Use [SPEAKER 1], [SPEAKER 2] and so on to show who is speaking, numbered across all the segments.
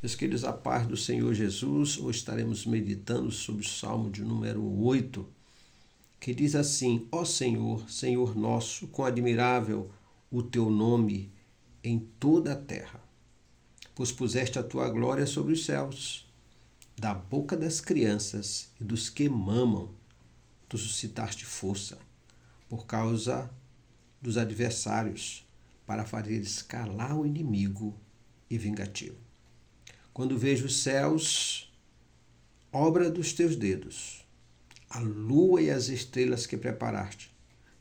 [SPEAKER 1] Meus queridos, a paz do Senhor Jesus, hoje estaremos meditando sobre o Salmo de número 8, que diz assim: Ó Senhor, Senhor nosso, quão admirável o teu nome em toda a terra, pois puseste a tua glória sobre os céus. Da boca das crianças e dos que mamam, tu suscitaste força, por causa dos adversários, para fazeres calar o inimigo e vingativo. Quando vejo os céus, obra dos teus dedos, a lua e as estrelas que preparaste,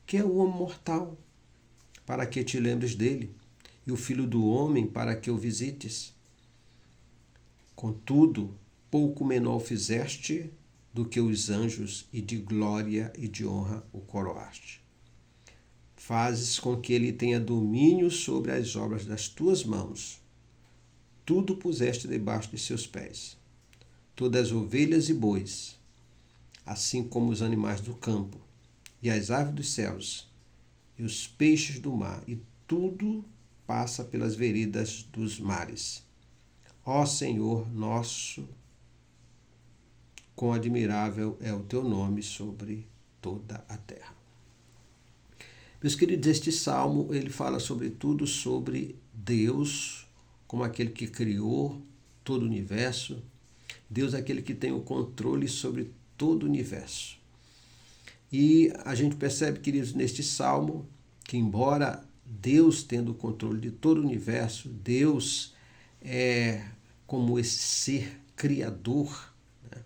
[SPEAKER 1] que é o homem mortal, para que te lembres dele, e o filho do homem, para que o visites. Contudo, pouco menor o fizeste do que os anjos, e de glória e de honra o coroaste. Fazes com que ele tenha domínio sobre as obras das tuas mãos. Tudo puseste debaixo de seus pés, todas as ovelhas e bois, assim como os animais do campo, e as aves dos céus, e os peixes do mar, e tudo passa pelas veredas dos mares. Ó Senhor nosso, quão admirável é o teu nome sobre toda a terra. Meus queridos, este salmo ele fala sobretudo sobre Deus como aquele que criou todo o universo. Deus é aquele que tem o controle sobre todo o universo. E a gente percebe, queridos, neste salmo, que embora Deus tendo o controle de todo o universo, Deus é como esse ser criador, né?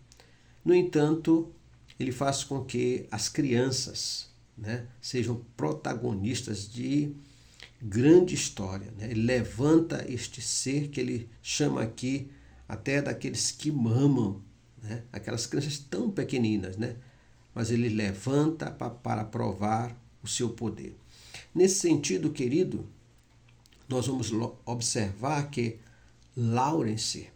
[SPEAKER 1] No entanto, ele faz com que as crianças, né, sejam protagonistas de grande história, né? Ele levanta este ser que ele chama aqui até daqueles que mamam, né? Aquelas crianças tão pequeninas, né? Mas ele levanta para provar o seu poder. Nesse sentido, querido, nós vamos observar que Lawrence,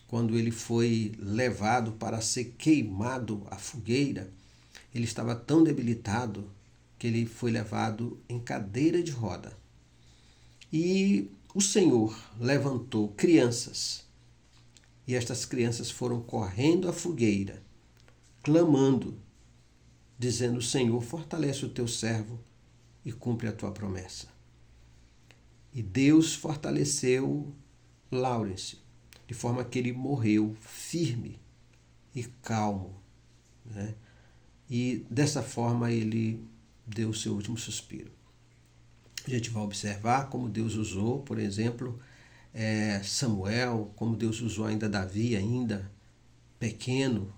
[SPEAKER 1] quando ele foi levado para ser queimado à fogueira, ele estava tão debilitado que ele foi levado em cadeira de roda. E o Senhor levantou crianças, e estas crianças foram correndo à fogueira, clamando, dizendo: Senhor, fortalece o teu servo e cumpre a tua promessa. E Deus fortaleceu Lawrence, de forma que ele morreu firme e calmo, né? E dessa forma ele deu o seu último suspiro. A gente vai observar como Deus usou, por exemplo, Samuel, como Deus usou ainda Davi, ainda pequeno,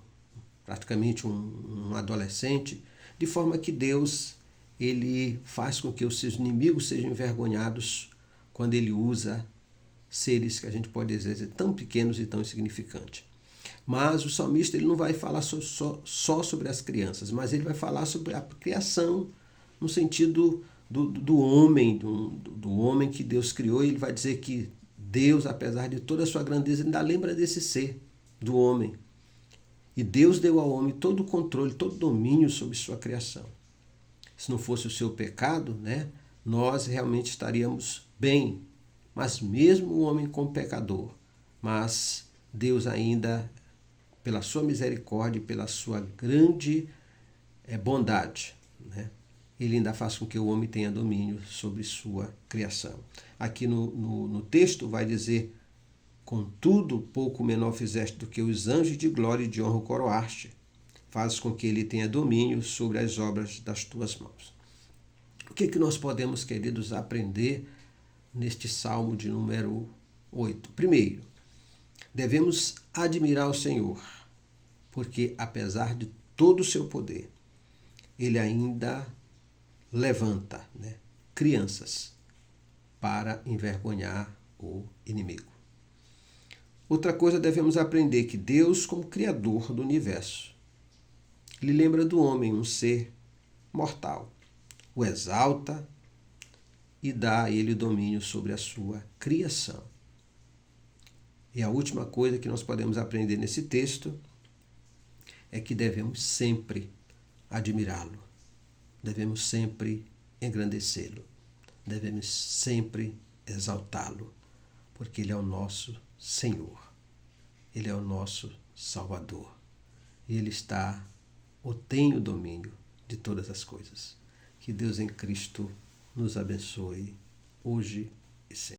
[SPEAKER 1] praticamente um adolescente, de forma que Deus ele faz com que os seus inimigos sejam envergonhados quando ele usa seres que a gente pode dizer tão pequenos e tão insignificantes. Mas o salmista ele não vai falar só sobre as crianças, mas ele vai falar sobre a criação, no sentido do homem, do homem que Deus criou. E ele vai dizer que Deus, apesar de toda a sua grandeza, ainda lembra desse ser, do homem. E Deus deu ao homem todo o controle, todo o domínio sobre sua criação. Se não fosse o seu pecado, né, nós realmente estaríamos bem. Mas mesmo o homem como pecador, mas Deus ainda, pela sua misericórdia e pela sua grande bondade, né, ele ainda faz com que o homem tenha domínio sobre sua criação. Aqui no texto vai dizer: contudo, pouco menor fizeste do que os anjos, de glória e de honra o coroaste. Fazes com que ele tenha domínio sobre as obras das tuas mãos. O que nós podemos, queridos, aprender neste Salmo de número 8? Primeiro, devemos admirar o Senhor, porque apesar de todo o seu poder, ele ainda levanta, né, crianças para envergonhar o inimigo. Outra coisa, devemos aprender que Deus, como Criador do universo, ele lembra do homem, um ser mortal, o exalta e dá a ele domínio sobre a sua criação. E a última coisa que nós podemos aprender nesse texto é que devemos sempre admirá-lo, devemos sempre engrandecê-lo, devemos sempre exaltá-lo, porque ele é o nosso Senhor. Ele é o nosso Salvador. E Ele está ou tem o domínio de todas as coisas. Que Deus em Cristo nos abençoe hoje e sempre.